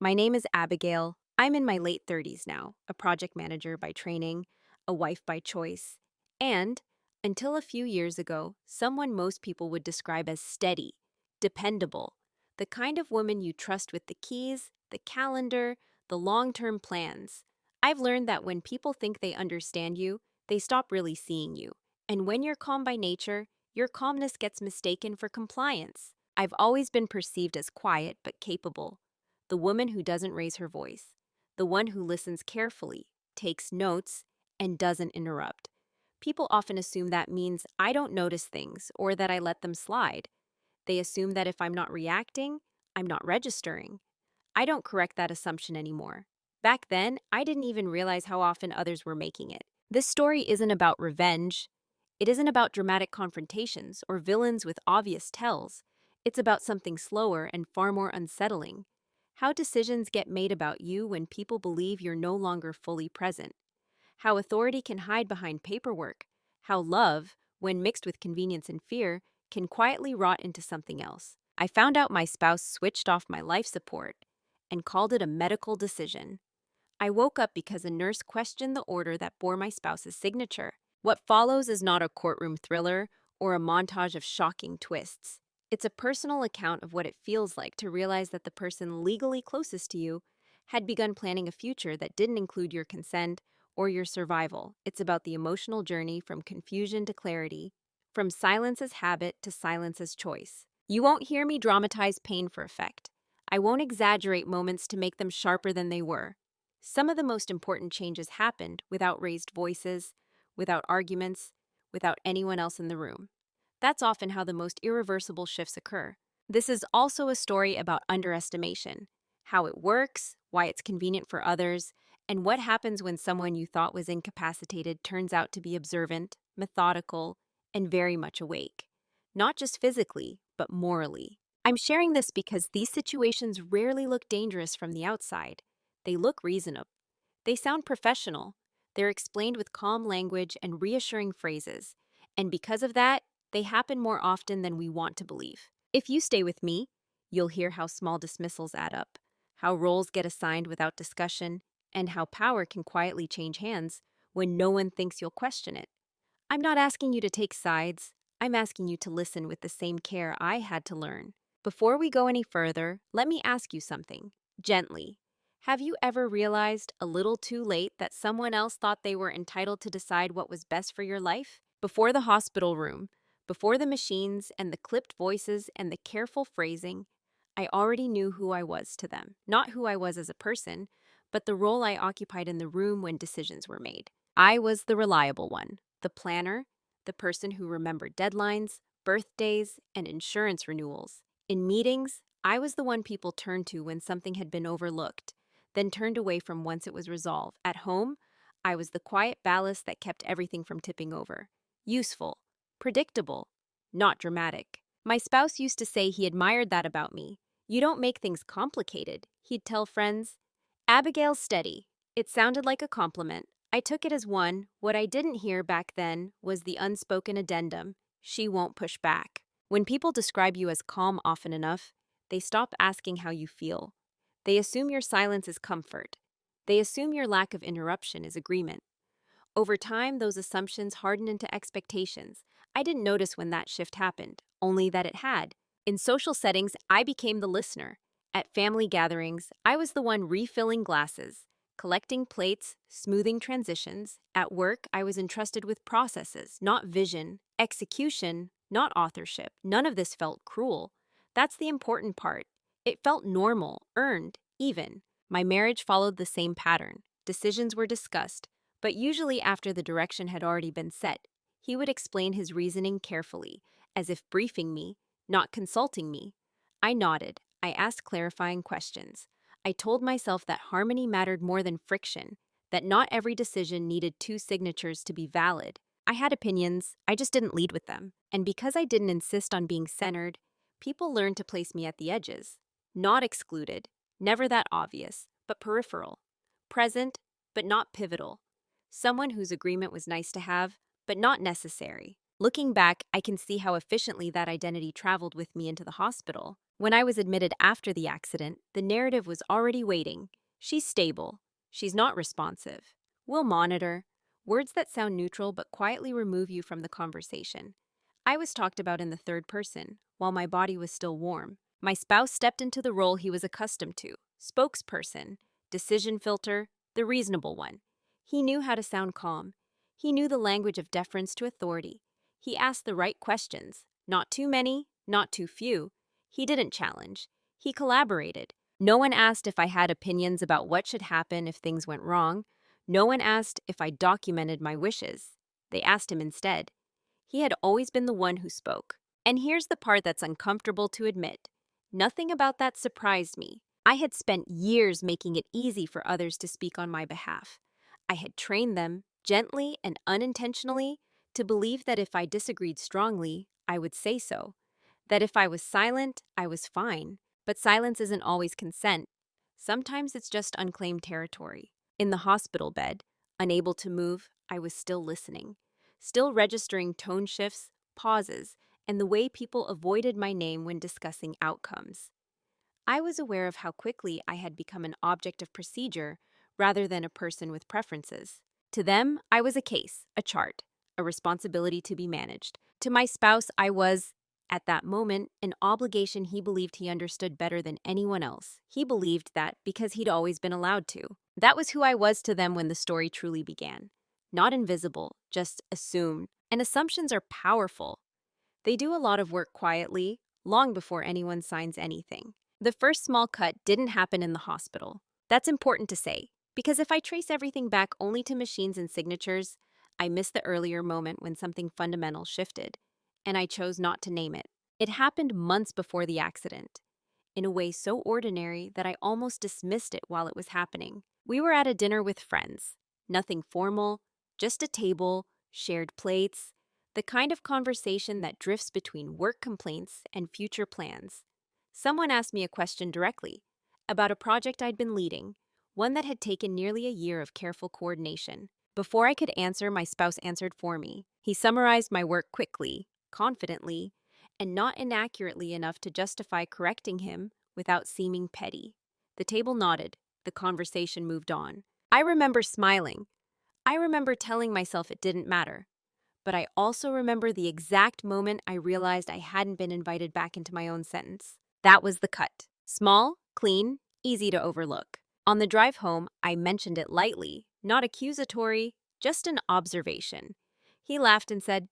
My name is Abigail. I'm in my late 30s now, a project manager by training, a wife by choice, and, until a few years ago, someone most people would describe as steady, dependable, the kind of woman you trust with the keys, the calendar, the long term plans. I've learned that when people think they understand you, they stop really seeing you. And when you're calm by nature, your calmness gets mistaken for compliance. I've always been perceived as quiet but capable, the woman who doesn't raise her voice, the one who listens carefully, takes notes, and doesn't interrupt. People often assume that means I don't notice things or that I let them slide. They assume that if I'm not reacting, I'm not registering. I don't correct that assumption anymore. Back then, I didn't even realize how often others were making it. This story isn't about revenge. It isn't about dramatic confrontations or villains with obvious tells. It's about something slower and far more unsettling. How decisions get made about you when people believe you're no longer fully present. How authority can hide behind paperwork. How love, when mixed with convenience and fear, can quietly rot into something else. I found out my spouse switched off my life support and called it a medical decision. I woke up because a nurse questioned the order that bore my spouse's signature. What follows is not a courtroom thriller or a montage of shocking twists. It's a personal account of what it feels like to realize that the person legally closest to you had begun planning a future that didn't include your consent or your survival. It's about the emotional journey from confusion to clarity, from silence as habit to silence as choice. You won't hear me dramatize pain for effect. I won't exaggerate moments to make them sharper than they were. Some of the most important changes happened without raised voices, without arguments, without anyone else in the room. That's often how the most irreversible shifts occur. This is also a story about underestimation, how it works, why it's convenient for others, and what happens when someone you thought was incapacitated turns out to be observant, methodical, and very much awake. Not just physically, but morally. I'm sharing this because these situations rarely look dangerous from the outside. They look reasonable. They sound professional. They're explained with calm language and reassuring phrases. And because of that, they happen more often than we want to believe. If you stay with me, you'll hear how small dismissals add up, how roles get assigned without discussion, and how power can quietly change hands when no one thinks you'll question it. I'm not asking you to take sides. I'm asking you to listen with the same care I had to learn. Before we go any further, let me ask you something, gently. Have you ever realized a little too late that someone else thought they were entitled to decide what was best for your life? Before the hospital room, before the machines and the clipped voices and the careful phrasing, I already knew who I was to them. Not who I was as a person, but the role I occupied in the room when decisions were made. I was the reliable one, the planner, the person who remembered deadlines, birthdays, and insurance renewals. In meetings, I was the one people turned to when something had been overlooked, then turned away from once it was resolved. At home, I was the quiet ballast that kept everything from tipping over. Useful, predictable, not dramatic. My spouse used to say he admired that about me. You don't make things complicated, he'd tell friends. Abigail's steady. It sounded like a compliment. I took it as one. What I didn't hear back then was the unspoken addendum: she won't push back. When people describe you as calm often enough, they stop asking how you feel. They assume your silence is comfort. They assume your lack of interruption is agreement. Over time, those assumptions harden into expectations. I didn't notice when that shift happened, only that it had. In social settings, I became the listener. At family gatherings, I was the one refilling glasses, collecting plates, smoothing transitions. At work, I was entrusted with processes, not vision, execution, not authorship. None of this felt cruel. That's the important part. It felt normal, earned, even. My marriage followed the same pattern. Decisions were discussed, but usually after the direction had already been set. He would explain his reasoning carefully, as if briefing me, not consulting me. I nodded. I asked clarifying questions. I told myself that harmony mattered more than friction, that not every decision needed two signatures to be valid. I had opinions, I just didn't lead with them. And because I didn't insist on being centered, people learned to place me at the edges. Not excluded, never that obvious, but peripheral. Present, but not pivotal. Someone whose agreement was nice to have, but not necessary. Looking back, I can see how efficiently that identity traveled with me into the hospital. When I was admitted after the accident, the narrative was already waiting. She's stable. She's not responsive. We'll monitor. Words that sound neutral but quietly remove you from the conversation. I was talked about in the third person, while my body was still warm. My spouse stepped into the role he was accustomed to: spokesperson, decision filter, the reasonable one. He knew how to sound calm. He knew the language of deference to authority. He asked the right questions, not too many, not too few. He didn't challenge. He collaborated. No one asked if I had opinions about what should happen if things went wrong. No one asked if I documented my wishes. They asked him instead. He had always been the one who spoke. And here's the part that's uncomfortable to admit. Nothing about that surprised me. I had spent years making it easy for others to speak on my behalf. I had trained them, gently and unintentionally, to believe that if I disagreed strongly, I would say so. That if I was silent, I was fine. But silence isn't always consent. Sometimes it's just unclaimed territory. In the hospital bed, unable to move, I was still listening, still registering tone shifts, pauses, and the way people avoided my name when discussing outcomes. I was aware of how quickly I had become an object of procedure rather than a person with preferences. To them, I was a case, a chart, a responsibility to be managed. To my spouse, I was, at that moment, an obligation he believed he understood better than anyone else. He believed that because he'd always been allowed to. That was who I was to them when the story truly began. Not invisible, just assumed. And assumptions are powerful. They do a lot of work quietly, long before anyone signs anything. The first small cut didn't happen in the hospital. That's important to say, because if I trace everything back only to machines and signatures, I miss the earlier moment when something fundamental shifted, and I chose not to name it. It happened months before the accident, in a way so ordinary that I almost dismissed it while it was happening. We were at a dinner with friends. Nothing formal, just a table, shared plates, the kind of conversation that drifts between work complaints and future plans. Someone asked me a question directly about a project I'd been leading, one that had taken nearly a year of careful coordination. Before I could answer, my spouse answered for me. He summarized my work quickly, confidently, and not inaccurately enough to justify correcting him without seeming petty. The table nodded. The conversation moved on. I remember smiling. I remember telling myself it didn't matter. But I also remember the exact moment I realized I hadn't been invited back into my own sentence. That was the cut. Small, clean, easy to overlook. On the drive home, I mentioned it lightly, not accusatory, just an observation. He laughed and said,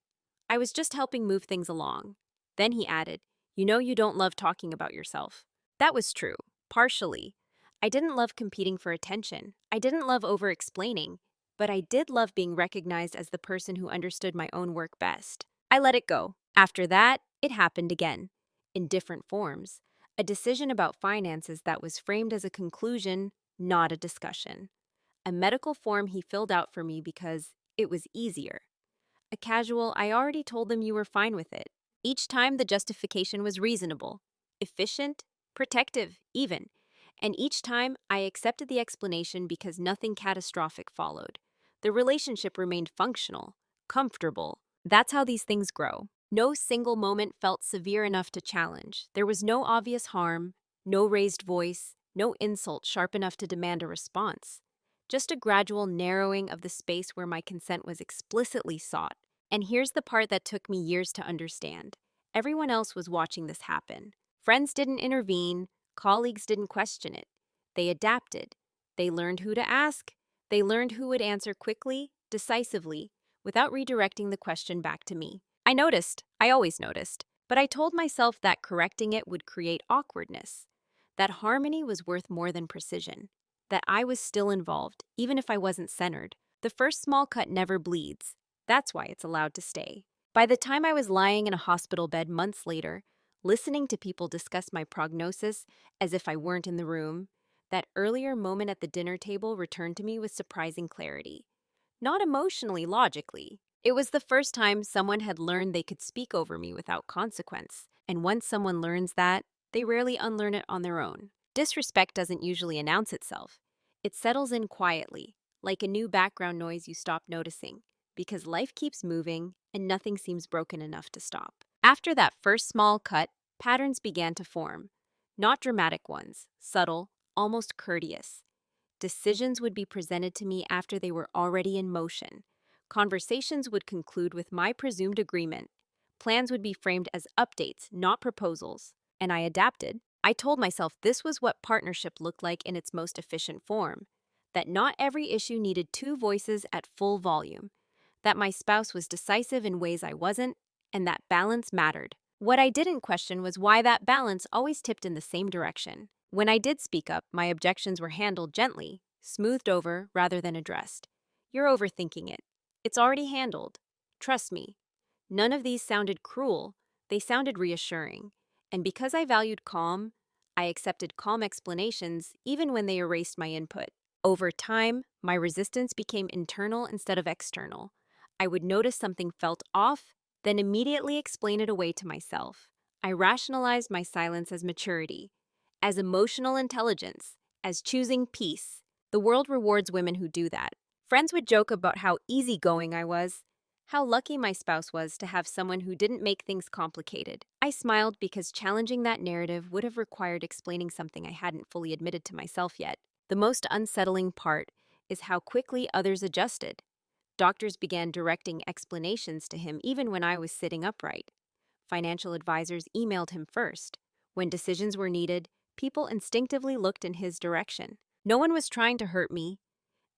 "I was just helping move things along." Then he added, "You know you don't love talking about yourself." That was true, partially. I didn't love competing for attention. I didn't love over-explaining. But I did love being recognized as the person who understood my own work best. I let it go. After that, it happened again, in different forms. A decision about finances that was framed as a conclusion, not a discussion. A medical form he filled out for me because it was easier. A casual, "I already told them you were fine with it." Each time the justification was reasonable, efficient, protective, even. And each time I accepted the explanation because nothing catastrophic followed. The relationship remained functional, comfortable. That's how these things grow. No single moment felt severe enough to challenge. There was no obvious harm, no raised voice, no insult sharp enough to demand a response. Just a gradual narrowing of the space where my consent was explicitly sought. And here's the part that took me years to understand. Everyone else was watching this happen. Friends didn't intervene, colleagues didn't question it. They adapted. They learned who to ask. They learned who would answer quickly, decisively, without redirecting the question back to me. I noticed. I always noticed. But I told myself that correcting it would create awkwardness. That harmony was worth more than precision. That I was still involved, even if I wasn't centered. The first small cut never bleeds. That's why it's allowed to stay. By the time I was lying in a hospital bed months later, listening to people discuss my prognosis as if I weren't in the room, that earlier moment at the dinner table returned to me with surprising clarity. Not emotionally, logically. It was the first time someone had learned they could speak over me without consequence. And once someone learns that, they rarely unlearn it on their own. Disrespect doesn't usually announce itself. It settles in quietly, like a new background noise you stop noticing, because life keeps moving and nothing seems broken enough to stop. After that first small cut, patterns began to form. Not dramatic ones, subtle, almost courteous. Decisions would be presented to me after they were already in motion. Conversations would conclude with my presumed agreement. Plans would be framed as updates, not proposals. And I adapted. I told myself this was what partnership looked like in its most efficient form. That not every issue needed two voices at full volume. That my spouse was decisive in ways I wasn't, and that balance mattered. What I didn't question was why that balance always tipped in the same direction. When I did speak up, my objections were handled gently, smoothed over rather than addressed. You're overthinking it. It's already handled. Trust me. None of these sounded cruel, they sounded reassuring. And because I valued calm, I accepted calm explanations even when they erased my input. Over time, my resistance became internal instead of external. I would notice something felt off, then immediately explain it away to myself. I rationalized my silence as maturity, as emotional intelligence, as choosing peace. The world rewards women who do that. Friends would joke about how easygoing I was, how lucky my spouse was to have someone who didn't make things complicated. I smiled because challenging that narrative would have required explaining something I hadn't fully admitted to myself yet. The most unsettling part is how quickly others adjusted. Doctors began directing explanations to him even when I was sitting upright. Financial advisors emailed him first. When decisions were needed, people instinctively looked in his direction. No one was trying to hurt me.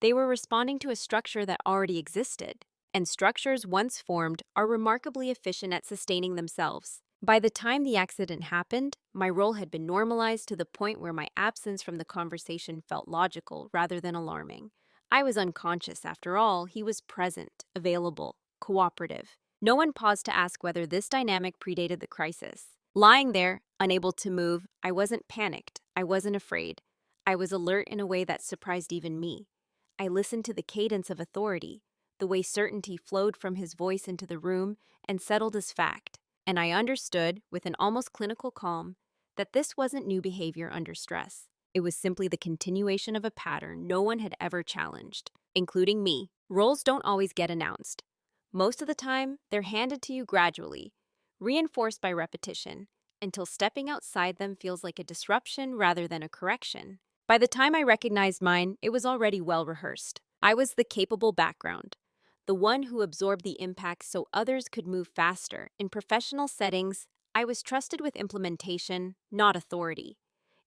They were responding to a structure that already existed. And structures once formed are remarkably efficient at sustaining themselves. By the time the accident happened, my role had been normalized to the point where my absence from the conversation felt logical rather than alarming. I was unconscious, after all. He was present, available, cooperative. No one paused to ask whether this dynamic predated the crisis. Lying there, unable to move, I wasn't panicked. I wasn't afraid. I was alert in a way that surprised even me. I listened to the cadence of authority, the way certainty flowed from his voice into the room and settled as fact. And I understood, with an almost clinical calm, that this wasn't new behavior under stress. It was simply the continuation of a pattern no one had ever challenged, including me. Roles don't always get announced. Most of the time, they're handed to you gradually, reinforced by repetition, until stepping outside them feels like a disruption rather than a correction. By the time I recognized mine, it was already well rehearsed. I was the capable background, the one who absorbed the impact so others could move faster. In professional settings, I was trusted with implementation, not authority.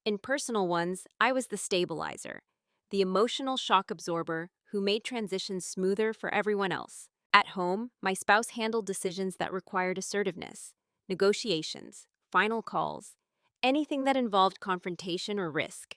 In personal ones, I was the stabilizer, the emotional shock absorber who made transitions smoother for everyone else. At home, my spouse handled decisions that required assertiveness, negotiations, final calls, anything that involved confrontation or risk.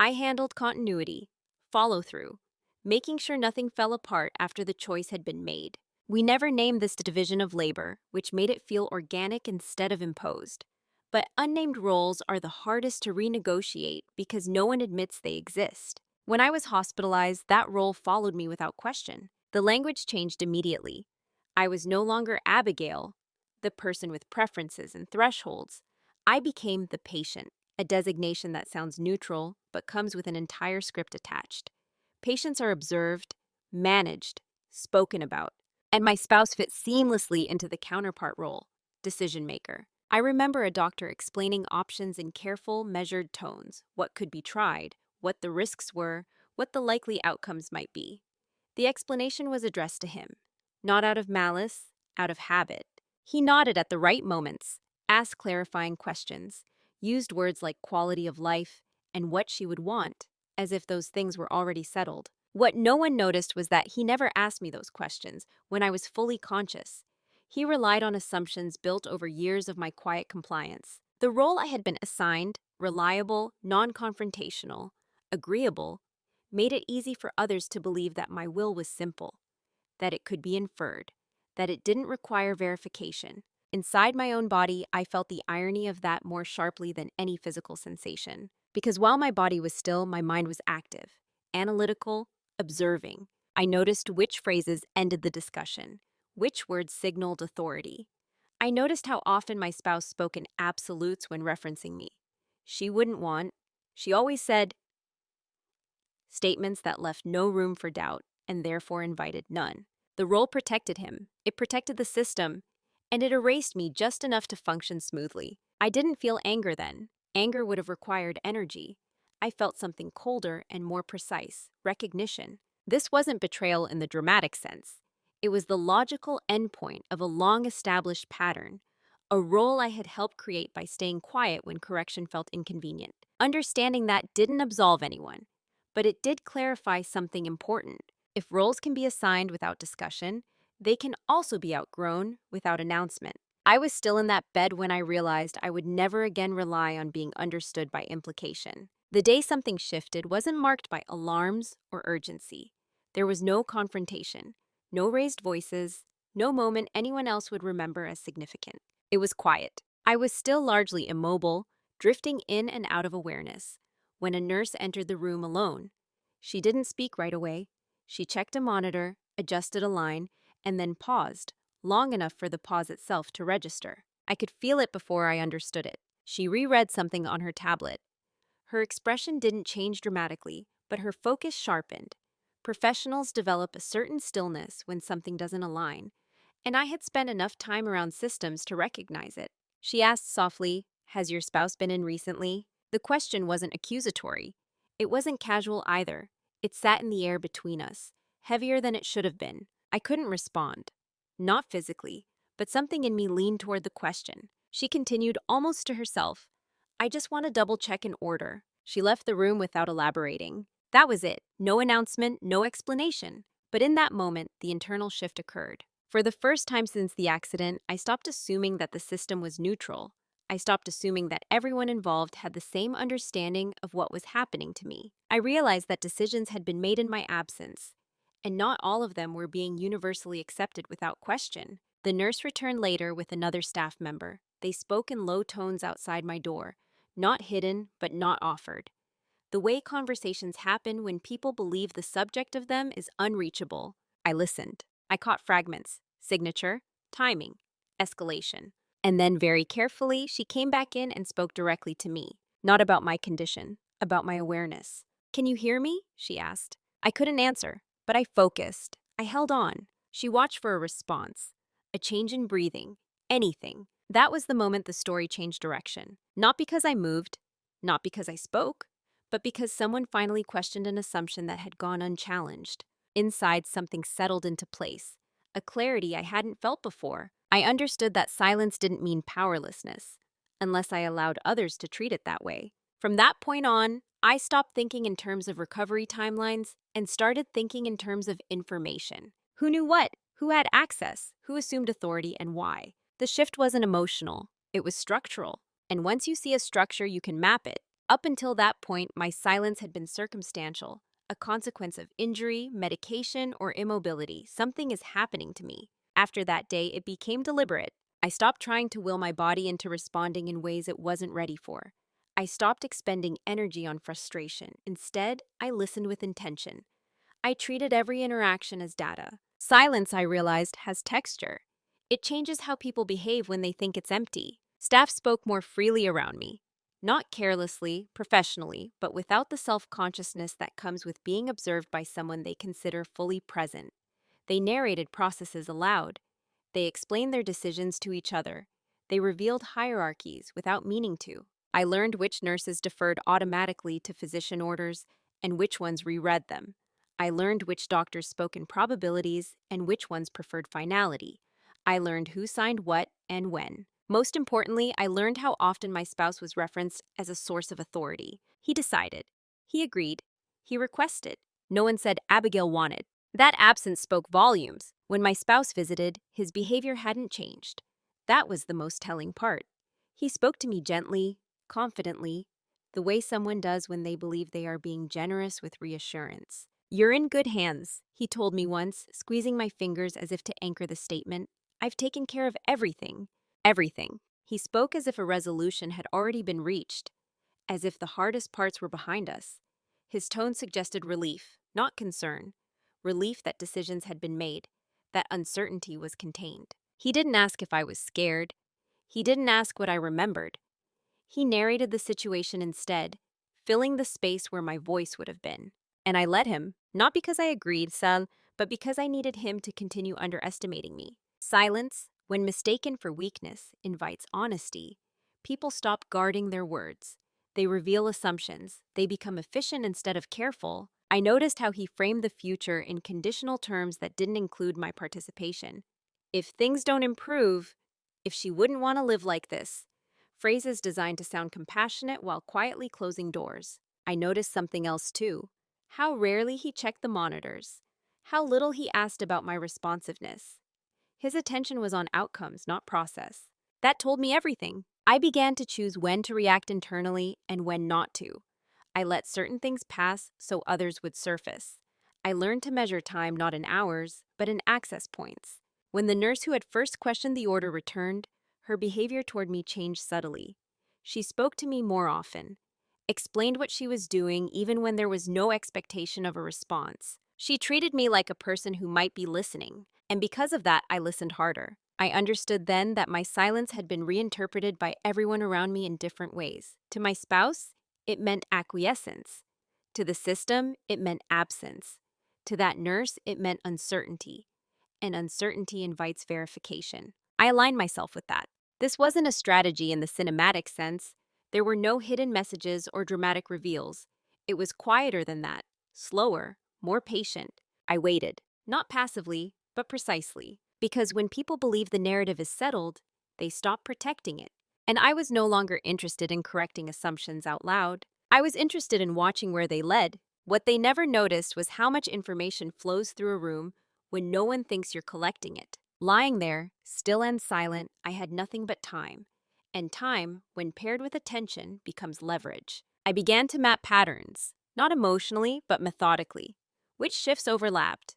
I handled continuity, follow through, making sure nothing fell apart after the choice had been made. We never named this division of labor, which made it feel organic instead of imposed. But unnamed roles are the hardest to renegotiate because no one admits they exist. When I was hospitalized, that role followed me without question. The language changed immediately. I was no longer Abigail, the person with preferences and thresholds. I became the patient, a designation that sounds neutral but comes with an entire script attached. Patients are observed, managed, spoken about, and my spouse fit seamlessly into the counterpart role, decision maker. I remember a doctor explaining options in careful, measured tones, what could be tried, what the risks were, what the likely outcomes might be. The explanation was addressed to him, not out of malice, out of habit. He nodded at the right moments, asked clarifying questions, used words like quality of life and what she would want, as if those things were already settled. What no one noticed was that he never asked me those questions when I was fully conscious. He relied on assumptions built over years of my quiet compliance. The role I had been assigned, reliable, non-confrontational, agreeable, made it easy for others to believe that my will was simple, that it could be inferred, that it didn't require verification. Inside my own body, I felt the irony of that more sharply than any physical sensation. Because while my body was still, my mind was active, analytical, observing. I noticed which phrases ended the discussion, which words signaled authority. I noticed how often my spouse spoke in absolutes when referencing me. She wouldn't want, she always said, statements that left no room for doubt and therefore invited none. The role protected him, it protected the system, and it erased me just enough to function smoothly. I didn't feel anger then. Anger would have required energy. I felt something colder and more precise, recognition. This wasn't betrayal in the dramatic sense. It was the logical endpoint of a long-established pattern, a role I had helped create by staying quiet when correction felt inconvenient. Understanding that didn't absolve anyone, but it did clarify something important. If roles can be assigned without discussion, they can also be outgrown without announcement. I was still in that bed when I realized I would never again rely on being understood by implication. The day something shifted wasn't marked by alarms or urgency. There was no confrontation, no raised voices, no moment anyone else would remember as significant. It was quiet. I was still largely immobile, drifting in and out of awareness, when a nurse entered the room alone. She didn't speak right away. She checked a monitor, adjusted a line, and then paused, long enough for the pause itself to register. I could feel it before I understood it. She reread something on her tablet. Her expression didn't change dramatically, but her focus sharpened. Professionals develop a certain stillness when something doesn't align, and I had spent enough time around systems to recognize it. She asked softly, "Has your spouse been in recently?" The question wasn't accusatory. It wasn't casual either. It sat in the air between us, heavier than it should have been. I couldn't respond. Not physically, but something in me leaned toward the question. She continued almost to herself, "I just want to double check an order." She left the room without elaborating. That was it. No announcement, no explanation. But in that moment, the internal shift occurred. For the first time since the accident, I stopped assuming that the system was neutral. I stopped assuming that everyone involved had the same understanding of what was happening to me. I realized that decisions had been made in my absence, and not all of them were being universally accepted without question. The nurse returned later with another staff member. They spoke in low tones outside my door, not hidden, but not offered. The way conversations happen when people believe the subject of them is unreachable. I listened. I caught fragments: signature, timing, escalation. And then, very carefully, she came back in and spoke directly to me. Not about my condition, about my awareness. "Can you hear me?" she asked. I couldn't answer, but I focused. I held on. She watched for a response, a change in breathing, anything. That was the moment the story changed direction. Not because I moved, not because I spoke, but because someone finally questioned an assumption that had gone unchallenged. Inside, something settled into place, a clarity I hadn't felt before. I understood that silence didn't mean powerlessness, unless I allowed others to treat it that way. From that point on, I stopped thinking in terms of recovery timelines and started thinking in terms of information. Who knew what? Who had access? Who assumed authority, and why? The shift wasn't emotional, it was structural. And once you see a structure, you can map it. Up until that point, my silence had been circumstantial, a consequence of injury, medication, or immobility. Something is happening to me. After that day, it became deliberate. I stopped trying to will my body into responding in ways it wasn't ready for. I stopped expending energy on frustration. Instead, I listened with intention. I treated every interaction as data. Silence, I realized, has texture. It changes how people behave when they think it's empty. Staff spoke more freely around me. Not carelessly, professionally, but without the self-consciousness that comes with being observed by someone they consider fully present. They narrated processes aloud. They explained their decisions to each other. They revealed hierarchies without meaning to. I learned which nurses deferred automatically to physician orders and which ones reread them. I learned which doctors spoke in probabilities and which ones preferred finality. I learned who signed what and when. Most importantly, I learned how often my spouse was referenced as a source of authority. He decided. He agreed. He requested. No one said Abigail wanted. That absence spoke volumes. When my spouse visited, his behavior hadn't changed. That was the most telling part. He spoke to me gently, confidently, the way someone does when they believe they are being generous with reassurance. "You're in good hands," he told me once, squeezing my fingers as if to anchor the statement. "I've taken care of everything." Everything. He spoke as if a resolution had already been reached, as if the hardest parts were behind us. His tone suggested relief, not concern. Relief that decisions had been made, that uncertainty was contained. He didn't ask if I was scared. He didn't ask what I remembered. He narrated the situation instead, filling the space where my voice would have been. And I let him, not because I agreed, Sal, but because I needed him to continue underestimating me. Silence, when mistaken for weakness, invites honesty. People stop guarding their words. They reveal assumptions. They become efficient instead of careful. I noticed how he framed the future in conditional terms that didn't include my participation. If things don't improve, if she wouldn't want to live like this. Phrases designed to sound compassionate while quietly closing doors. I noticed something else too. How rarely he checked the monitors. How little he asked about my responsiveness. His attention was on outcomes, not process. That told me everything. I began to choose when to react internally and when not to. I let certain things pass so others would surface. I learned to measure time not in hours, but in access points. When the nurse who had first questioned the order returned, her behavior toward me changed subtly. She spoke to me more often, explained what she was doing even when there was no expectation of a response. She treated me like a person who might be listening, and because of that, I listened harder. I understood then that my silence had been reinterpreted by everyone around me in different ways. To my spouse, it meant acquiescence. To the system, it meant absence. To that nurse, it meant uncertainty. And uncertainty invites verification. I aligned myself with that. This wasn't a strategy in the cinematic sense. There were no hidden messages or dramatic reveals. It was quieter than that, slower, more patient. I waited, not passively, but precisely. Because when people believe the narrative is settled, they stop protecting it. And I was no longer interested in correcting assumptions out loud. I was interested in watching where they led. What they never noticed was how much information flows through a room when no one thinks you're collecting it. Lying there, still and silent, I had nothing but time. And time, when paired with attention, becomes leverage. I began to map patterns, not emotionally, but methodically. Which shifts overlapped?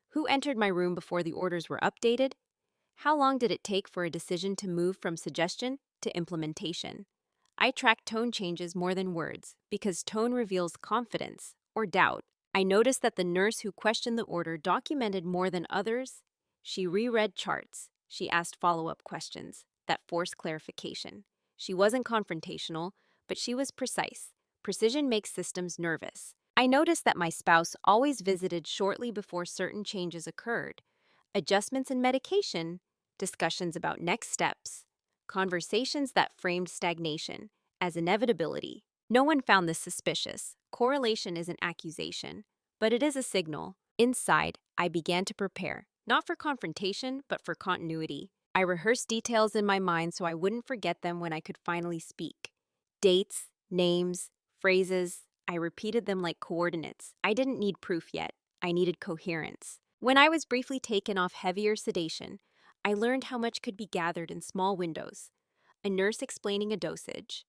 Who entered my room before the orders were updated? How long did it take for a decision to move from suggestion to implementation? I tracked tone changes more than words because tone reveals confidence or doubt. I noticed that the nurse who questioned the order documented more than others. She reread charts. She asked follow-up questions that forced clarification. She wasn't confrontational, but she was precise. Precision makes systems nervous. I noticed that my spouse always visited shortly before certain changes occurred. Adjustments in medication, discussions about next steps, conversations that framed stagnation as inevitability. No one found this suspicious. Correlation is an accusation, but it is a signal. Inside, I began to prepare, not for confrontation, but for continuity. I rehearsed details in my mind so I wouldn't forget them when I could finally speak. Dates, names, phrases, I repeated them like coordinates. I didn't need proof yet. I needed coherence. When I was briefly taken off heavier sedation, I learned how much could be gathered in small windows. A nurse explaining a dosage,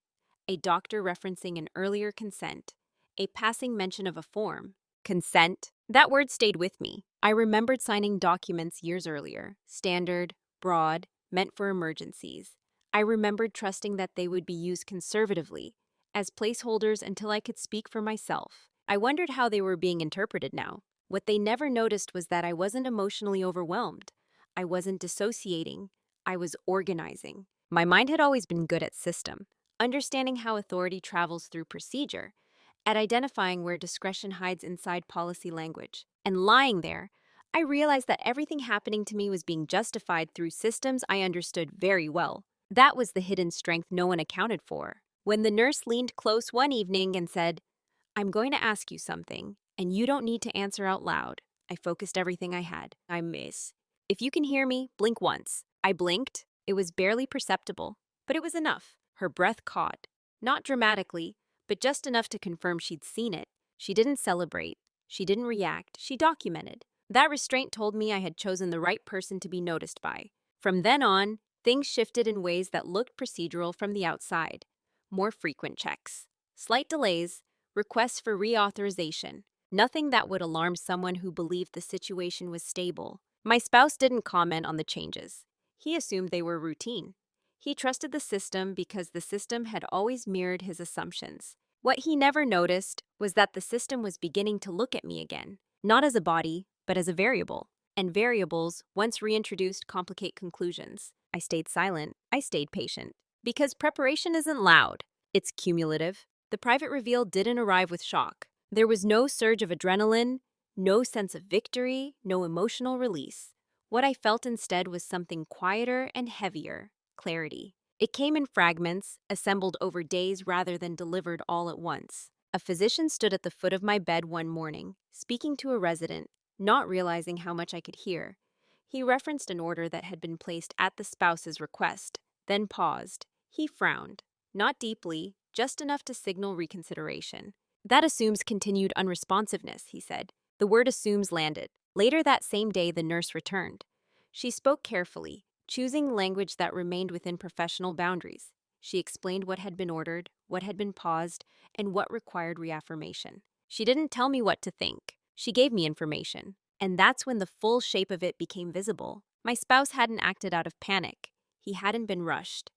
a doctor referencing an earlier consent, a passing mention of a form. Consent. That word stayed with me. I remembered signing documents years earlier, standard, broad, meant for emergencies. I remembered trusting that they would be used conservatively, as placeholders until I could speak for myself. I wondered how they were being interpreted now. What they never noticed was that I wasn't emotionally overwhelmed. I wasn't dissociating. I was organizing. My mind had always been good at system, understanding how authority travels through procedure, at identifying where discretion hides inside policy language. And lying there, I realized that everything happening to me was being justified through systems I understood very well. That was the hidden strength no one accounted for. When the nurse leaned close one evening and said, "I'm going to ask you something, and you don't need to answer out loud," I focused everything I had. I miss. If you can hear me, blink once. I blinked. It was barely perceptible, but it was enough. Her breath caught. Not dramatically, but just enough to confirm she'd seen it. She didn't celebrate. She didn't react. She documented. That restraint told me I had chosen the right person to be noticed by. From then on, things shifted in ways that looked procedural from the outside. More frequent checks, slight delays, requests for reauthorization. Nothing that would alarm someone who believed the situation was stable. My spouse didn't comment on the changes. He assumed they were routine. He trusted the system because the system had always mirrored his assumptions. What he never noticed was that the system was beginning to look at me again, not as a body, but as a variable. And variables, once reintroduced, complicate conclusions. I stayed silent. I stayed patient. Because preparation isn't loud. It's cumulative. The private reveal didn't arrive with shock. There was no surge of adrenaline, no sense of victory, no emotional release. What I felt instead was something quieter and heavier: clarity. It came in fragments, assembled over days rather than delivered all at once. A physician stood at the foot of my bed one morning, speaking to a resident, not realizing how much I could hear. He referenced an order that had been placed at the spouse's request, then paused. He frowned, not deeply, just enough to signal reconsideration. That assumes continued unresponsiveness, he said. The word assumes landed. Later that same day, the nurse returned. She spoke carefully, choosing language that remained within professional boundaries. She explained what had been ordered, what had been paused, and what required reaffirmation. She didn't tell me what to think. She gave me information. And that's when the full shape of it became visible. My spouse hadn't acted out of panic. He hadn't been rushed.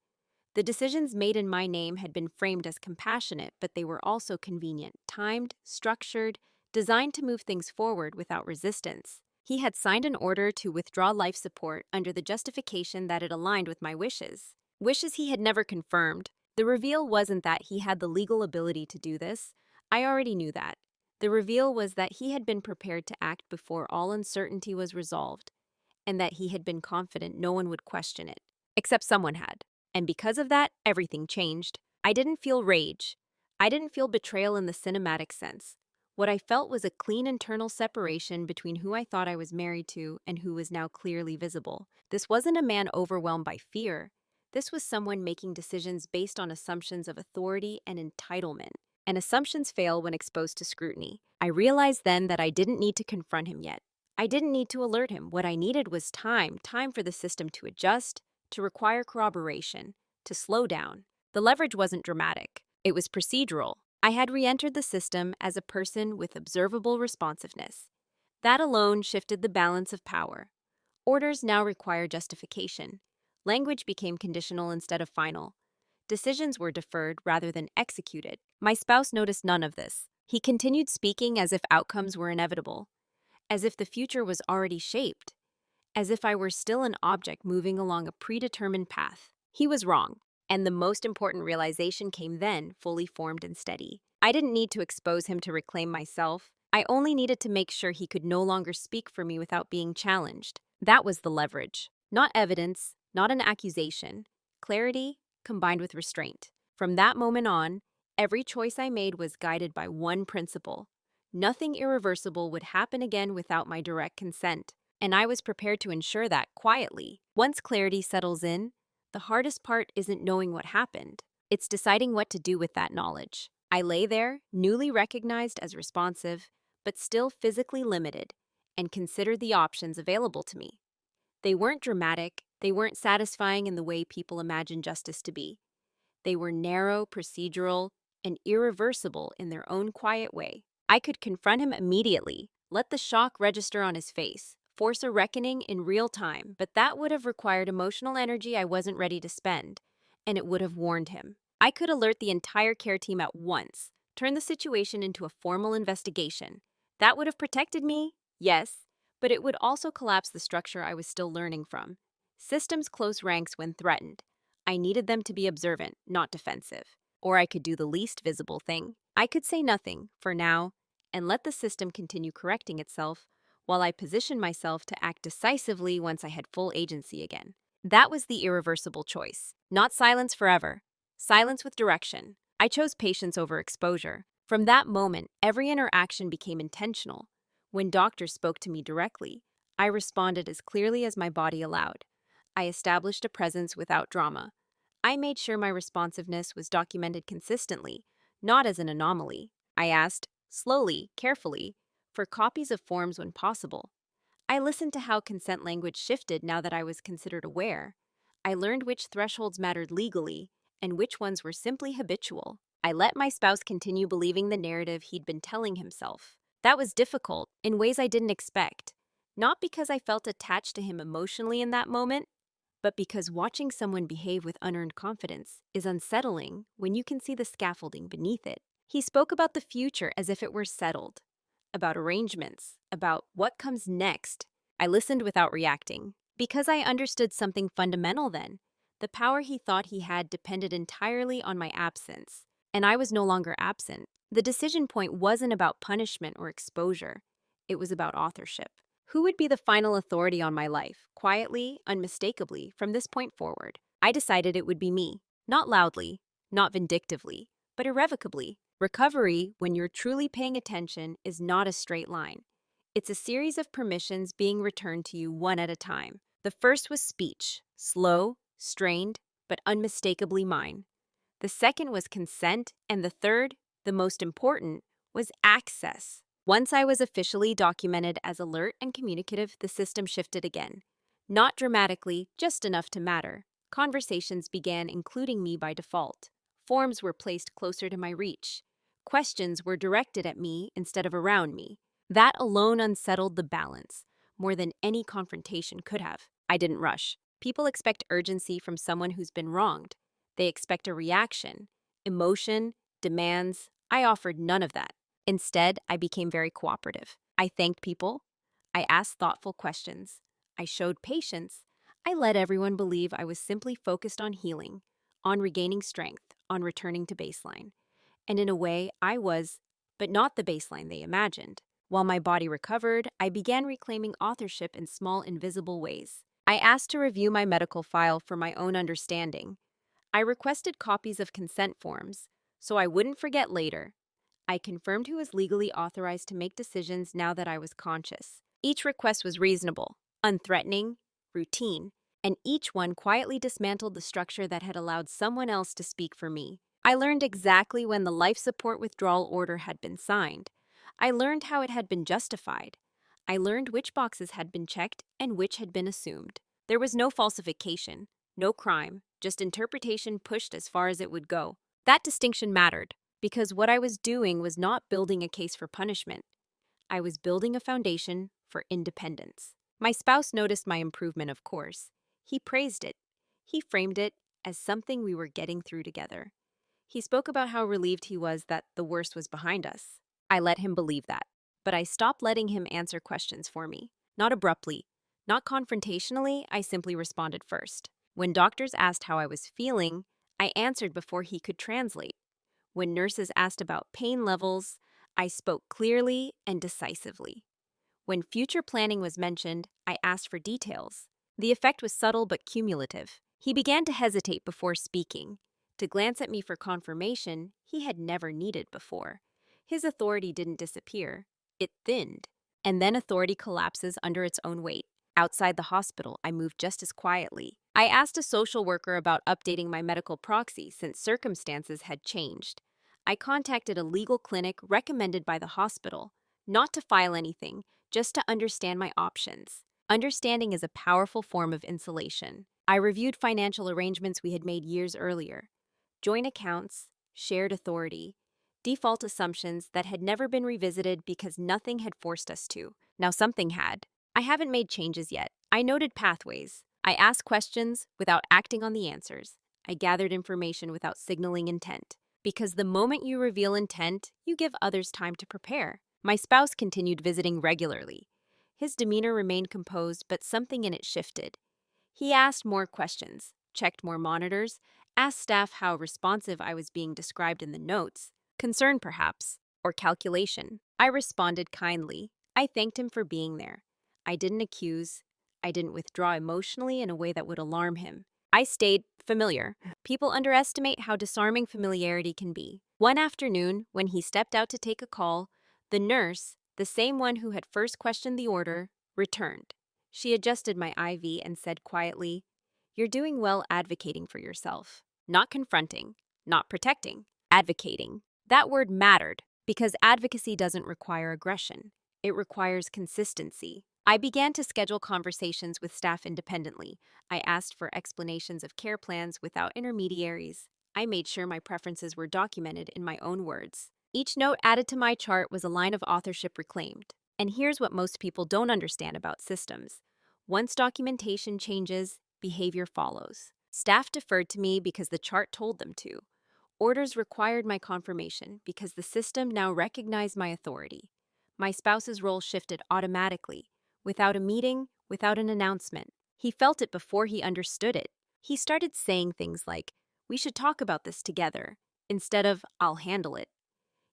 The decisions made in my name had been framed as compassionate, but they were also convenient, timed, structured, designed to move things forward without resistance. He had signed an order to withdraw life support under the justification that it aligned with my wishes. Wishes he had never confirmed. The reveal wasn't that he had the legal ability to do this. I already knew that. The reveal was that he had been prepared to act before all uncertainty was resolved, and that he had been confident no one would question it. Except someone had. And because of that, everything changed. I didn't feel rage. I didn't feel betrayal in the cinematic sense. What I felt was a clean internal separation between who I thought I was married to and who was now clearly visible. This wasn't a man overwhelmed by fear. This was someone making decisions based on assumptions of authority and entitlement. And assumptions fail when exposed to scrutiny. I realized then that I didn't need to confront him yet. I didn't need to alert him. What I needed was time for the system to adjust, to require corroboration, to slow down. The leverage wasn't dramatic. It was procedural. I had re-entered the system as a person with observable responsiveness. That alone shifted the balance of power. Orders now require justification. Language became conditional instead of final. Decisions were deferred rather than executed. My spouse noticed none of this. He continued speaking as if outcomes were inevitable, as if the future was already shaped, as if I were still an object moving along a predetermined path. He was wrong, and the most important realization came then, fully formed and steady. I didn't need to expose him to reclaim myself. I only needed to make sure he could no longer speak for me without being challenged. That was the leverage. Not evidence, not an accusation. Clarity combined with restraint. From that moment on, every choice I made was guided by one principle. Nothing irreversible would happen again without my direct consent. And I was prepared to ensure that quietly. Once clarity settles in, the hardest part isn't knowing what happened. It's deciding what to do with that knowledge. I lay there, newly recognized as responsive, but still physically limited, and considered the options available to me. They weren't dramatic, they weren't satisfying in the way people imagine justice to be. They were narrow, procedural, and irreversible in their own quiet way. I could confront him immediately, let the shock register on his face, force a reckoning in real time, but that would have required emotional energy I wasn't ready to spend, and it would have warned him. I could alert the entire care team at once, turn the situation into a formal investigation. That would have protected me, yes, but it would also collapse the structure I was still learning from. Systems close ranks when threatened. I needed them to be observant, not defensive. Or I could do the least visible thing. I could say nothing, for now, and let the system continue correcting itself, while I positioned myself to act decisively once I had full agency again. That was the irreversible choice. Not silence forever. Silence with direction. I chose patience over exposure. From that moment, every interaction became intentional. When doctors spoke to me directly, I responded as clearly as my body allowed. I established a presence without drama. I made sure my responsiveness was documented consistently, not as an anomaly. I asked, slowly, carefully, for copies of forms when possible. I listened to how consent language shifted now that I was considered aware. I learned which thresholds mattered legally and which ones were simply habitual. I let my spouse continue believing the narrative he'd been telling himself. That was difficult, in ways I didn't expect. Not because I felt attached to him emotionally in that moment, but because watching someone behave with unearned confidence is unsettling when you can see the scaffolding beneath it. He spoke about the future as if it were settled, about arrangements, about what comes next. I listened without reacting, because I understood something fundamental then. The power he thought he had depended entirely on my absence, and I was no longer absent. The decision point wasn't about punishment or exposure. It was about authorship. Who would be the final authority on my life, quietly, unmistakably, from this point forward? I decided it would be me. Not loudly, not vindictively, but irrevocably. Recovery, when you're truly paying attention, is not a straight line. It's a series of permissions being returned to you one at a time. The first was speech, slow, strained, but unmistakably mine. The second was consent, and the third, the most important, was access. Once I was officially documented as alert and communicative, the system shifted again. Not dramatically, just enough to matter. Conversations began including me by default. Forms were placed closer to my reach. Questions were directed at me instead of around me. That alone unsettled the balance, more than any confrontation could have. I didn't rush. People expect urgency from someone who's been wronged. They expect a reaction, emotion, demands. I offered none of that. Instead, I became very cooperative. I thanked people. I asked thoughtful questions. I showed patience. I let everyone believe I was simply focused on healing, on regaining strength, on returning to baseline. And in a way, I was, but not the baseline they imagined. While my body recovered, I began reclaiming authorship in small, invisible ways. I asked to review my medical file for my own understanding. I requested copies of consent forms, so I wouldn't forget later. I confirmed who was legally authorized to make decisions now that I was conscious. Each request was reasonable, unthreatening, routine, and each one quietly dismantled the structure that had allowed someone else to speak for me. I learned exactly when the life support withdrawal order had been signed. I learned how it had been justified. I learned which boxes had been checked and which had been assumed. There was no falsification, no crime, just interpretation pushed as far as it would go. That distinction mattered, because what I was doing was not building a case for punishment. I was building a foundation for independence. My spouse noticed my improvement, of course. He praised it. He framed it as something we were getting through together. He spoke about how relieved he was that the worst was behind us. I let him believe that, but I stopped letting him answer questions for me. Not abruptly, not confrontationally, I simply responded first. When doctors asked how I was feeling, I answered before he could translate. When nurses asked about pain levels, I spoke clearly and decisively. When future planning was mentioned, I asked for details. The effect was subtle but cumulative. He began to hesitate before speaking, to glance at me for confirmation he had never needed before. His authority didn't disappear, it thinned. And then authority collapses under its own weight. Outside the hospital, I moved just as quietly. I asked a social worker about updating my medical proxy since circumstances had changed. I contacted a legal clinic recommended by the hospital, not to file anything, just to understand my options. Understanding is a powerful form of insulation. I reviewed financial arrangements we had made years earlier. Joint accounts, shared authority, default assumptions that had never been revisited because nothing had forced us to. Now something had. I haven't made changes yet. I noted pathways. I asked questions without acting on the answers. I gathered information without signaling intent. Because the moment you reveal intent, you give others time to prepare. My spouse continued visiting regularly. His demeanor remained composed, but something in it shifted. He asked more questions, checked more monitors, asked staff how responsive I was being described in the notes. Concern, perhaps, or calculation. I responded kindly. I thanked him for being there. I didn't accuse. I didn't withdraw emotionally in a way that would alarm him. I stayed familiar. People underestimate how disarming familiarity can be. One afternoon, when he stepped out to take a call, the nurse, the same one who had first questioned the order, returned. She adjusted my IV and said quietly, "You're doing well advocating for yourself. Not confronting, not protecting, advocating." That word mattered because advocacy doesn't require aggression. It requires consistency. I began to schedule conversations with staff independently. I asked for explanations of care plans without intermediaries. I made sure my preferences were documented in my own words. Each note added to my chart was a line of authorship reclaimed. And here's what most people don't understand about systems. Once documentation changes, behavior follows. Staff deferred to me because the chart told them to. Orders required my confirmation because the system now recognized my authority. My spouse's role shifted automatically, without a meeting, without an announcement. He felt it before he understood it. He started saying things like, "We should talk about this together," instead of, "I'll handle it."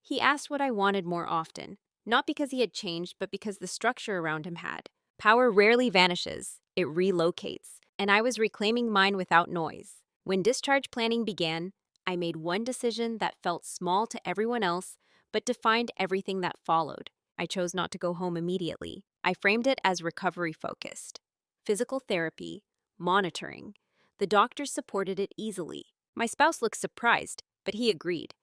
He asked what I wanted more often, not because he had changed, but because the structure around him had. Power rarely vanishes, it relocates, and I was reclaiming mine without noise. When discharge planning began, I made one decision that felt small to everyone else, but defined everything that followed. I chose not to go home immediately. I framed it as recovery focused. Physical therapy, monitoring. The doctors supported it easily. My spouse looked surprised, but he agreed.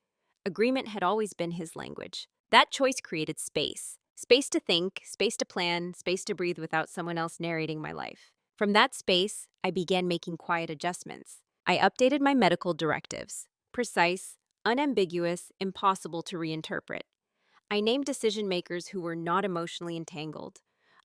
Agreement had always been his language. That choice created space. Space to think, space to plan, space to breathe without someone else narrating my life. From that space, I began making quiet adjustments. I updated my medical directives. Precise, unambiguous, impossible to reinterpret. I named decision makers who were not emotionally entangled.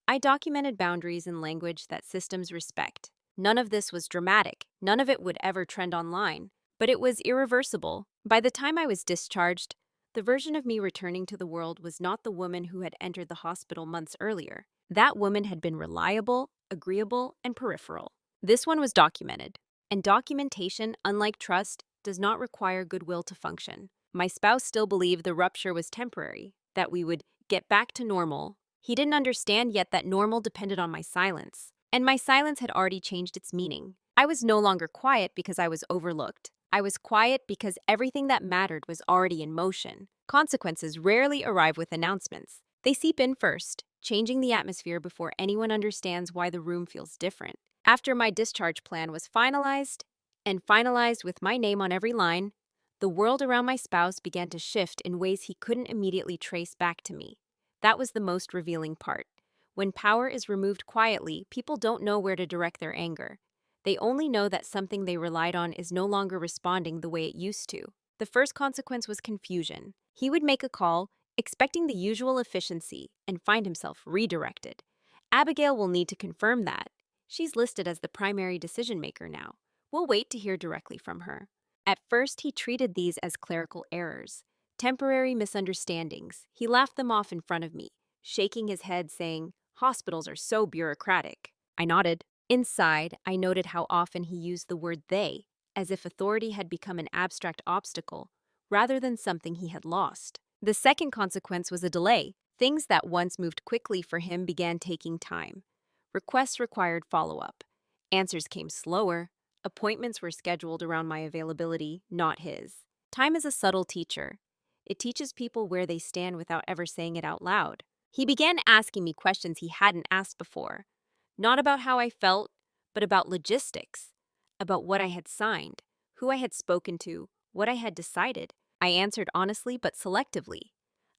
I documented boundaries in language that systems respect. None of this was dramatic. None of it would ever trend online. But it was irreversible. By the time I was discharged, the version of me returning to the world was not the woman who had entered the hospital months earlier. That woman had been reliable, agreeable, and peripheral. This one was documented. And documentation, unlike trust, does not require goodwill to function. My spouse still believed the rupture was temporary, that we would get back to normal. He didn't understand yet that normal depended on my silence. And my silence had already changed its meaning. I was no longer quiet because I was overlooked. I was quiet because everything that mattered was already in motion. Consequences rarely arrive with announcements. They seep in first, changing the atmosphere before anyone understands why the room feels different. After my discharge plan was finalized with my name on every line, the world around my spouse began to shift in ways he couldn't immediately trace back to me. That was the most revealing part. When power is removed quietly, people don't know where to direct their anger. They only know that something they relied on is no longer responding the way it used to. The first consequence was confusion. He would make a call, expecting the usual efficiency, and find himself redirected. Abigail will need to confirm that. She's listed as the primary decision maker now. We'll wait to hear directly from her. At first, he treated these as clerical errors, temporary misunderstandings. He laughed them off in front of me, shaking his head, saying, "Hospitals are so bureaucratic." I nodded. Inside, I noted how often he used the word they, as if authority had become an abstract obstacle, rather than something he had lost. The second consequence was a delay. Things that once moved quickly for him began taking time. Requests required follow-up. Answers came slower. Appointments were scheduled around my availability, not his. Time is a subtle teacher. It teaches people where they stand without ever saying it out loud. He began asking me questions he hadn't asked before. Not about how I felt, but about logistics, about what I had signed, who I had spoken to, what I had decided. I answered honestly but selectively.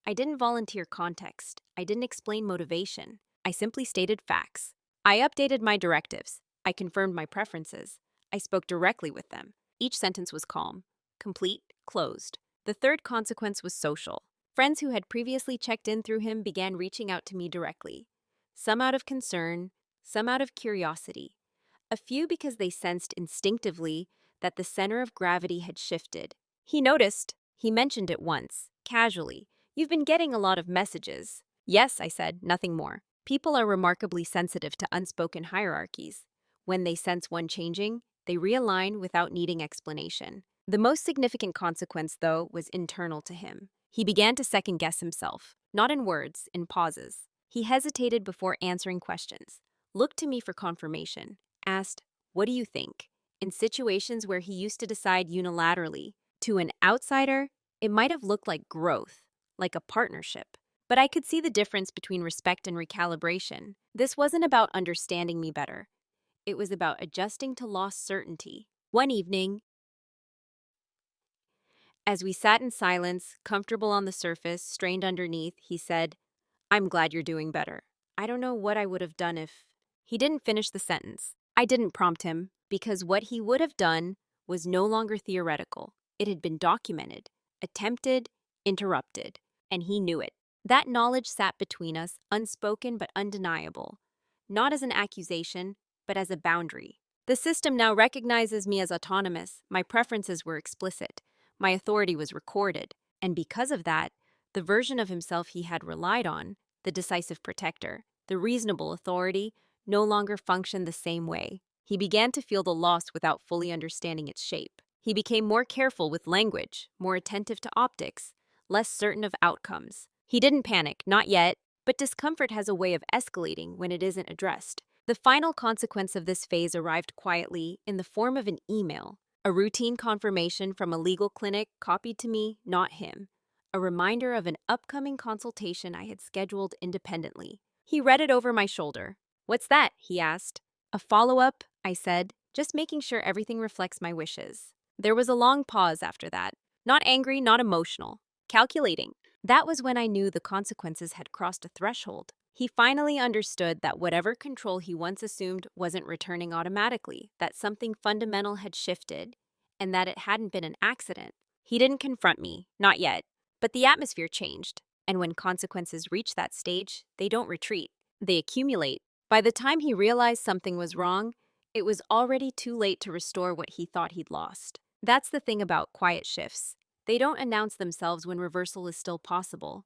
I didn't volunteer context. I didn't explain motivation. I simply stated facts. I updated my directives. I confirmed my preferences. I spoke directly with them. Each sentence was calm, complete, closed. The third consequence was social. Friends who had previously checked in through him began reaching out to me directly. Some out of concern, some out of curiosity. A few because they sensed instinctively that the center of gravity had shifted. He noticed. He mentioned it once, casually. "You've been getting a lot of messages." "Yes," I said, "nothing more." People are remarkably sensitive to unspoken hierarchies. When they sense one changing, they realign without needing explanation. The most significant consequence, though, was internal to him. He began to second-guess himself, not in words, in pauses. He hesitated before answering questions, looked to me for confirmation, asked, "What do you think?" In situations where he used to decide unilaterally. To an outsider, it might have looked like growth, like a partnership. But I could see the difference between respect and recalibration. This wasn't about understanding me better. It was about adjusting to lost certainty. One evening, as we sat in silence, comfortable on the surface, strained underneath, he said, "I'm glad you're doing better. I don't know what I would have done if—" He didn't finish the sentence. I didn't prompt him, because what he would have done was no longer theoretical. It had been documented, attempted, interrupted, and he knew it. That knowledge sat between us, unspoken but undeniable, not as an accusation, but as a boundary. The system now recognizes me as autonomous. My preferences were explicit. My authority was recorded. And because of that, the version of himself he had relied on, the decisive protector, the reasonable authority, no longer functioned the same way. He began to feel the loss without fully understanding its shape. He became more careful with language, more attentive to optics, less certain of outcomes. He didn't panic, not yet, but discomfort has a way of escalating when it isn't addressed. The final consequence of this phase arrived quietly in the form of an email. A routine confirmation from a legal clinic copied to me, not him. A reminder of an upcoming consultation I had scheduled independently. He read it over my shoulder. "What's that?" he asked. "A follow-up," I said, just making sure everything reflects my wishes. There was a long pause after that. Not angry, not emotional. Calculating. That was when I knew the consequences had crossed a threshold. He finally understood that whatever control he once assumed wasn't returning automatically, that something fundamental had shifted, and that it hadn't been an accident. He didn't confront me, not yet, but the atmosphere changed, and when consequences reach that stage, they don't retreat. They accumulate. By the time he realized something was wrong, it was already too late to restore what he thought he'd lost. That's the thing about quiet shifts. They don't announce themselves when reversal is still possible.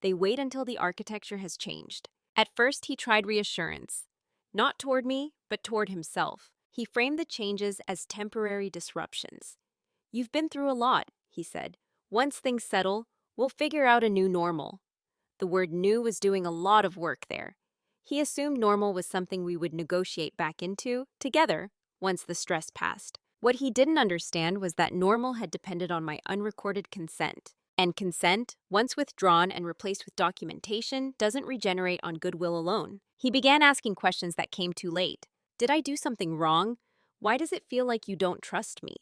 They wait until the architecture has changed. At first, he tried reassurance. Not toward me, but toward himself. He framed the changes as temporary disruptions. "You've been through a lot," he said. "Once things settle, we'll figure out a new normal." The word new was doing a lot of work there. He assumed normal was something we would negotiate back into, together, once the stress passed. What he didn't understand was that normal had depended on my unrecorded consent. And consent, once withdrawn and replaced with documentation, doesn't regenerate on goodwill alone. He began asking questions that came too late. Did I do something wrong? Why does it feel like you don't trust me?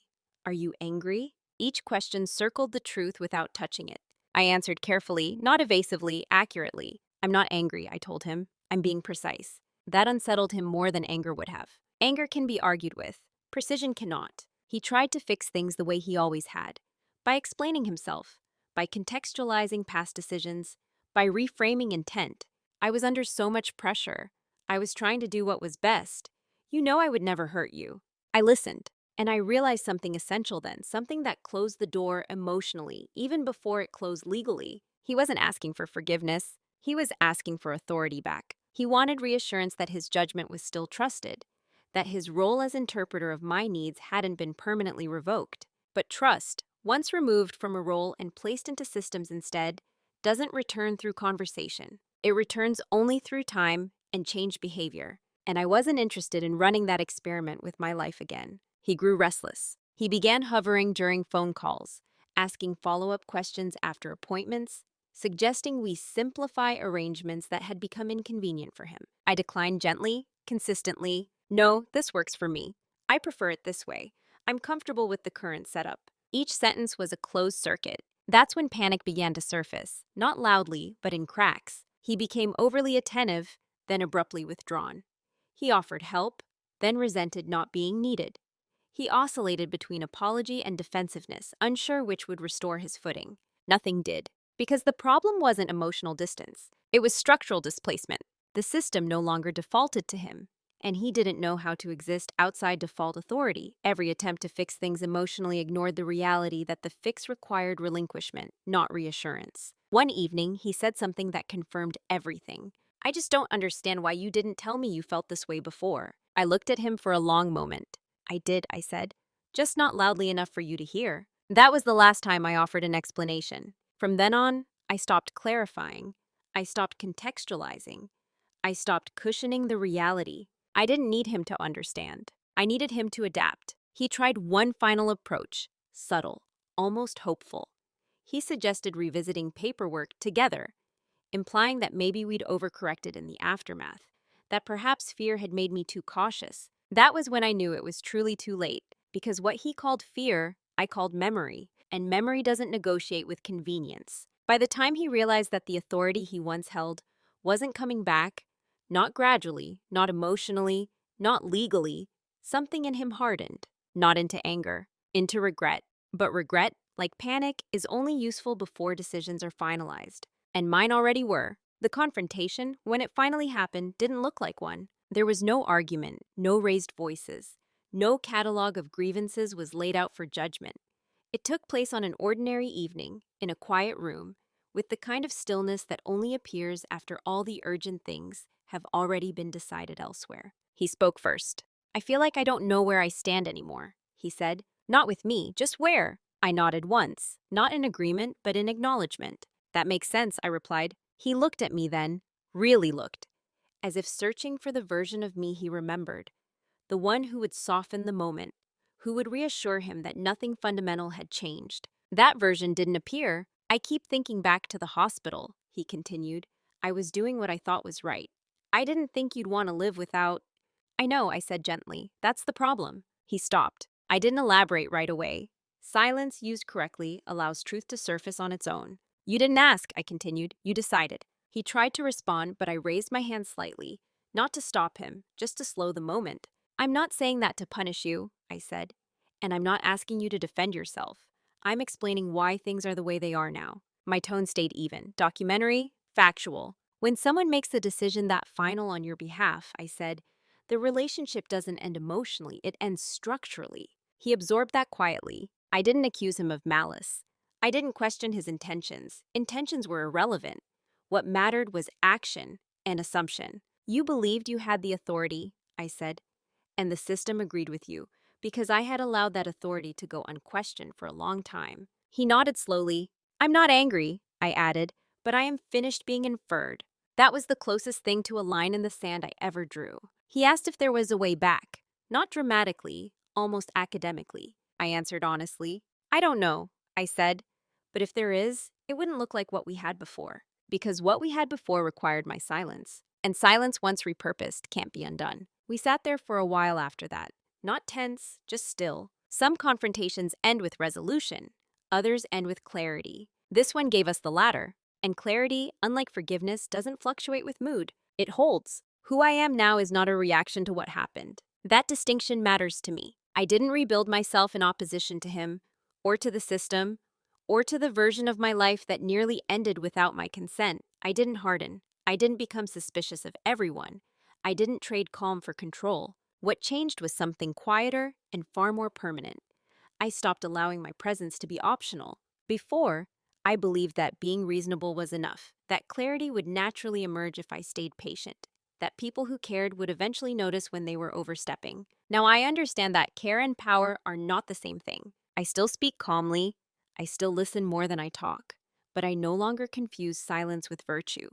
Are you angry? Each question circled the truth without touching it. I answered carefully, not evasively, accurately. "I'm not angry," I told him. "I'm being precise." That unsettled him more than anger would have. Anger can be argued with. Precision cannot. He tried to fix things the way he always had. By explaining himself. By contextualizing past decisions. By reframing intent. I was under so much pressure. I was trying to do what was best. "You know I would never hurt you." I listened. And I realized something essential then, something that closed the door emotionally, even before it closed legally. He wasn't asking for forgiveness. He was asking for authority back. He wanted reassurance that his judgment was still trusted, that his role as interpreter of my needs hadn't been permanently revoked. But trust, once removed from a role and placed into systems instead, doesn't return through conversation. It returns only through time and changed behavior. And I wasn't interested in running that experiment with my life again. He grew restless. He began hovering during phone calls, asking follow-up questions after appointments, suggesting we simplify arrangements that had become inconvenient for him. I declined gently, consistently. "No, this works for me. I prefer it this way. I'm comfortable with the current setup." Each sentence was a closed circuit. That's when panic began to surface, not loudly, but in cracks. He became overly attentive, then abruptly withdrawn. He offered help, then resented not being needed. He oscillated between apology and defensiveness, unsure which would restore his footing. Nothing did. Because the problem wasn't emotional distance. It was structural displacement. The system no longer defaulted to him. And he didn't know how to exist outside default authority. Every attempt to fix things emotionally ignored the reality that the fix required relinquishment, not reassurance. One evening, he said something that confirmed everything. "I just don't understand why you didn't tell me you felt this way before." I looked at him for a long moment. "I did," I said, "just not loudly enough for you to hear." That was the last time I offered an explanation. From then on, I stopped clarifying. I stopped contextualizing. I stopped cushioning the reality. I didn't need him to understand. I needed him to adapt. He tried one final approach, subtle, almost hopeful. He suggested revisiting paperwork together, implying that maybe we'd overcorrected in the aftermath, that perhaps fear had made me too cautious. That was when I knew it was truly too late, because what he called fear, I called memory, and memory doesn't negotiate with convenience. By the time he realized that the authority he once held wasn't coming back, not gradually, not emotionally, not legally, something in him hardened, not into anger, into regret. But regret, like panic, is only useful before decisions are finalized. And mine already were. The confrontation, when it finally happened, didn't look like one. There was no argument, no raised voices. No catalog of grievances was laid out for judgment. It took place on an ordinary evening, in a quiet room, with the kind of stillness that only appears after all the urgent things have already been decided elsewhere. He spoke first. "I feel like I don't know where I stand anymore," he said. "Not with me, just where?" I nodded once, not in agreement, but in acknowledgement. "That makes sense," I replied. He looked at me then, really looked, as if searching for the version of me he remembered, the one who would soften the moment, who would reassure him that nothing fundamental had changed. That version didn't appear. I keep thinking back to the hospital, he continued. I was doing what I thought was right. I didn't think you'd want to live without. I know, I said gently. That's the problem. He stopped. I didn't elaborate right away. Silence, used correctly, allows truth to surface on its own. You didn't ask, I continued. You decided. He tried to respond, but I raised my hand slightly, not to stop him, just to slow the moment. I'm not saying that to punish you, I said, and I'm not asking you to defend yourself. I'm explaining why things are the way they are now. My tone stayed even. Documentary, factual. When someone makes a decision that final on your behalf, I said, the relationship doesn't end emotionally, it ends structurally. He absorbed that quietly. I didn't accuse him of malice. I didn't question his intentions. Intentions were irrelevant. What mattered was action and assumption. You believed you had the authority, I said, and the system agreed with you, because I had allowed that authority to go unquestioned for a long time. He nodded slowly. I'm not angry, I added, but I am finished being inferred. That was the closest thing to a line in the sand I ever drew. He asked if there was a way back. Not dramatically, almost academically. I answered honestly. I don't know, I said, but if there is, it wouldn't look like what we had before. Because what we had before required my silence. And silence, once repurposed, can't be undone. We sat there for a while after that. Not tense, just still. Some confrontations end with resolution. Others end with clarity. This one gave us the latter. And clarity, unlike forgiveness, doesn't fluctuate with mood. It holds. Who I am now is not a reaction to what happened. That distinction matters to me. I didn't rebuild myself in opposition to him, or to the system, or to the version of my life that nearly ended without my consent. I didn't harden. I didn't become suspicious of everyone. I didn't trade calm for control. What changed was something quieter and far more permanent. I stopped allowing my presence to be optional. Before, I believed that being reasonable was enough, that clarity would naturally emerge if I stayed patient, that people who cared would eventually notice when they were overstepping. Now I understand that care and power are not the same thing. I still speak calmly. I still listen more than I talk. But I no longer confuse silence with virtue.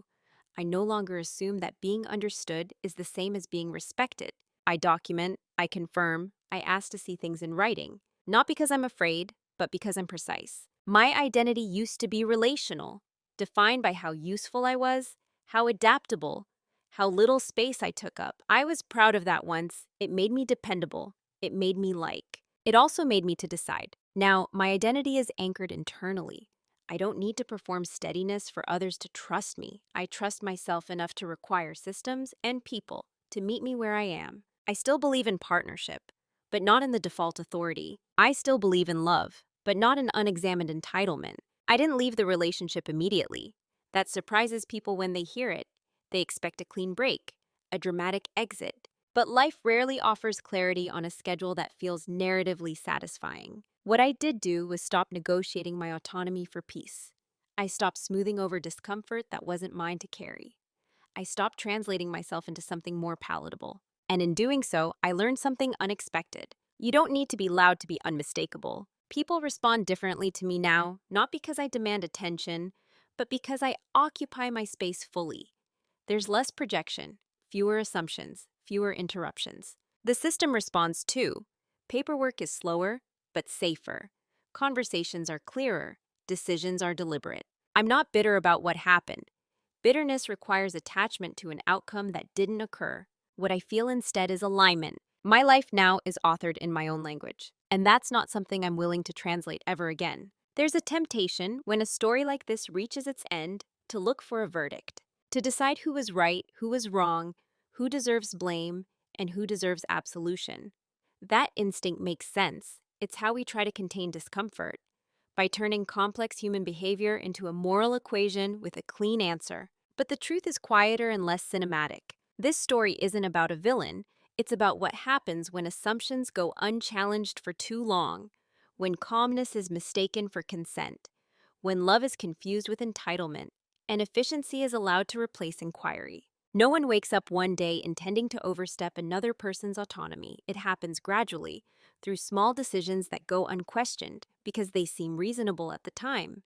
I no longer assume that being understood is the same as being respected. I document, I confirm, I ask to see things in writing. Not because I'm afraid, but because I'm precise. My identity used to be relational, defined by how useful I was, how adaptable, how little space I took up. I was proud of that once. It made me dependable. It made me like. It also made me to decide. Now, my identity is anchored internally. I don't need to perform steadiness for others to trust me. I trust myself enough to require systems and people to meet me where I am. I still believe in partnership, but not in the default authority. I still believe in love, but not in unexamined entitlement. I didn't leave the relationship immediately. That surprises people when they hear it. They expect a clean break, a dramatic exit. But life rarely offers clarity on a schedule that feels narratively satisfying. What I did do was stop negotiating my autonomy for peace. I stopped smoothing over discomfort that wasn't mine to carry. I stopped translating myself into something more palatable. And in doing so, I learned something unexpected. You don't need to be loud to be unmistakable. People respond differently to me now, not because I demand attention, but because I occupy my space fully. There's less projection, fewer assumptions, fewer interruptions. The system responds too. Paperwork is slower, but safer. Conversations are clearer. Decisions are deliberate. I'm not bitter about what happened. Bitterness requires attachment to an outcome that didn't occur. What I feel instead is alignment. My life now is authored in my own language, and that's not something I'm willing to translate ever again. There's a temptation, when a story like this reaches its end, to look for a verdict, to decide who was right, who was wrong, who deserves blame, and who deserves absolution. That instinct makes sense. It's how we try to contain discomfort, by turning complex human behavior into a moral equation with a clean answer. But the truth is quieter and less cinematic. This story isn't about a villain. It's about what happens when assumptions go unchallenged for too long, when calmness is mistaken for consent, when love is confused with entitlement, and efficiency is allowed to replace inquiry. No one wakes up one day intending to overstep another person's autonomy. It happens gradually, through small decisions that go unquestioned because they seem reasonable at the time.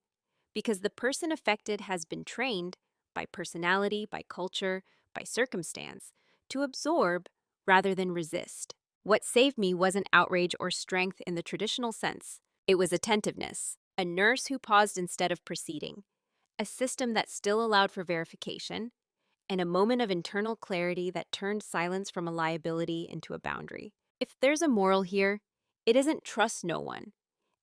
Because the person affected has been trained, by personality, by culture, by circumstance, to absorb rather than resist. What saved me wasn't outrage or strength in the traditional sense. It was attentiveness, a nurse who paused instead of proceeding, a system that still allowed for verification, and a moment of internal clarity that turned silence from a liability into a boundary. If there's a moral here, it isn't trust no one,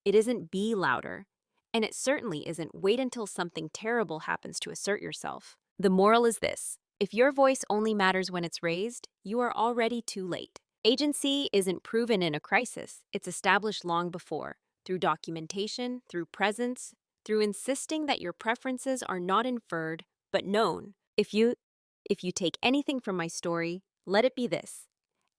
it isn't be louder, and it certainly isn't wait until something terrible happens to assert yourself. The moral is this: if your voice only matters when it's raised, you are already too late. Agency isn't proven in a crisis, it's established long before, through documentation, through presence, through insisting that your preferences are not inferred, but known. If you take anything from my story, let it be this.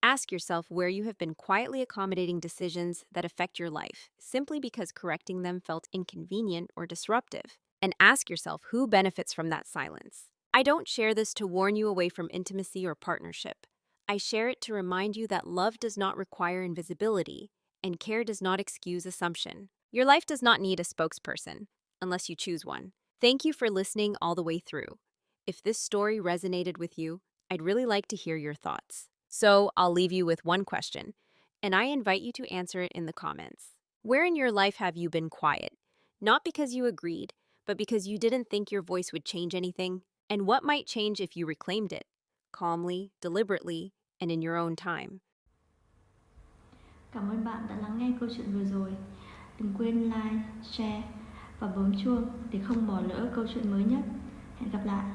Ask yourself where you have been quietly accommodating decisions that affect your life, simply because correcting them felt inconvenient or disruptive. And ask yourself who benefits from that silence. I don't share this to warn you away from intimacy or partnership. I share it to remind you that love does not require invisibility, and care does not excuse assumption. Your life does not need a spokesperson, unless you choose one. Thank you for listening all the way through. If this story resonated with you, I'd really like to hear your thoughts. So I'll leave you with one question, and I invite you to answer it in the comments. Where in your life have you been quiet? Not because you agreed, but because you didn't think your voice would change anything? And what might change if you reclaimed it? Calmly, deliberately, and in your own time. Cảm ơn bạn đã lắng nghe câu chuyện vừa rồi. Đừng quên like, share và bấm chuông để không bỏ lỡ câu chuyện mới nhất. Hẹn gặp lại.